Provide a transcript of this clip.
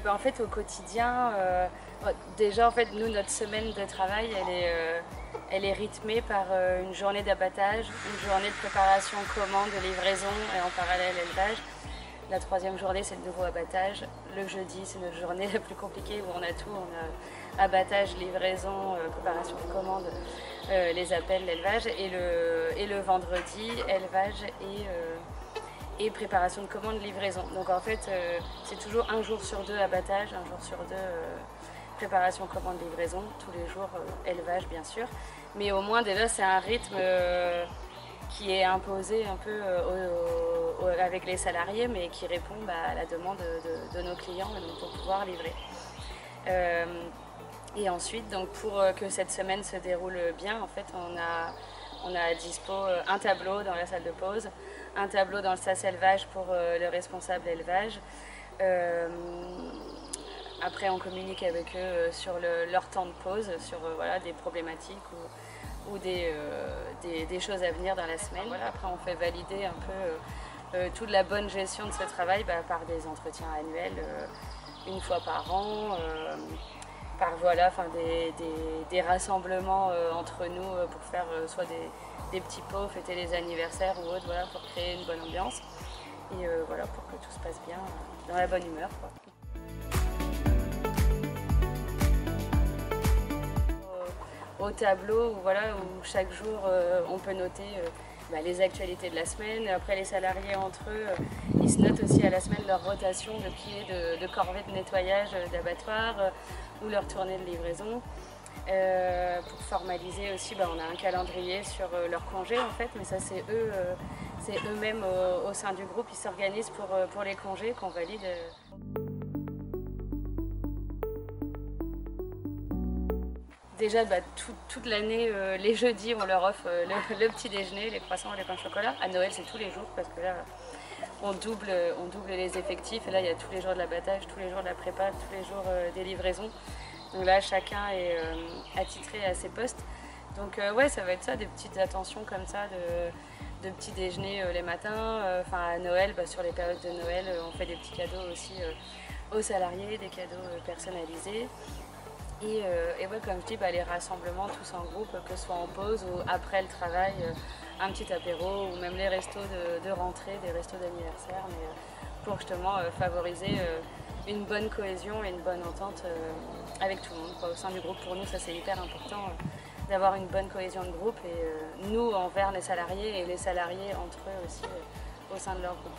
En fait, au quotidien, déjà, en fait, nous, notre semaine de travail, elle est rythmée par une journée d'abattage, une journée de préparation, commande, livraison et en parallèle élevage. La troisième journée, c'est le nouveau abattage. Le jeudi, c'est notre journée la plus compliquée où on a tout. On a abattage, livraison, préparation de commande, les appels, l'élevage. Et le vendredi, élevage et préparation de commande, livraison. Donc en fait, c'est toujours un jour sur deux abattage, un jour sur deux préparation, commande, livraison. Tous les jours, élevage, bien sûr. Mais au moins, déjà, c'est un rythme qui est imposé un peu avec les salariés, mais qui répond à la demande de nos clients pour pouvoir livrer. Et ensuite, donc, pour que cette semaine se déroule bien, en fait, on a à dispo un tableau dans la salle de pause, un tableau dans le sas élevage pour le responsable élevage. Après, on communique avec eux sur leur temps de pause, sur voilà, des problématiques ou des choses à venir dans la semaine. Voilà, après, on fait valider un peu toute la bonne gestion de ce travail par des entretiens annuels une fois par an, par voilà, des rassemblements entre nous pour faire soit des petits pots, fêter les anniversaires ou autre, voilà, pour créer une bonne ambiance et voilà, pour que tout se passe bien, dans la bonne humeur, quoi. Au tableau où, voilà, où chaque jour on peut noter les actualités de la semaine. Après, les salariés entre eux, ils se notent aussi à la semaine leur rotation de pieds, de corvées de nettoyage d'abattoir ou leur tournée de livraison. Pour formaliser aussi, on a un calendrier sur leurs congés en fait, mais ça c'est eux-mêmes au sein du groupe, ils s'organisent pour les congés qu'on valide. Déjà, toute l'année, les jeudis, on leur offre le petit déjeuner, les croissants, les pains au chocolat. À Noël, c'est tous les jours parce que là, on double les effectifs. Et là, il y a tous les jours de l'abattage, tous les jours de la prépa, tous les jours des livraisons. Donc là, chacun est attitré à ses postes. Donc ouais, ça va être ça, des petites attentions comme ça, de petits déjeuners les matins. À Noël, sur les périodes de Noël, on fait des petits cadeaux aussi aux salariés, des cadeaux personnalisés. Et ouais, comme je dis, les rassemblements tous en groupe, que ce soit en pause ou après le travail, un petit apéro ou même les restos de rentrée, des restos d'anniversaire, mais pour justement favoriser une bonne cohésion et une bonne entente avec tout le monde, quoi. Au sein du groupe, pour nous, ça c'est hyper important d'avoir une bonne cohésion de groupe et nous envers les salariés et les salariés entre eux aussi au sein de leur groupe.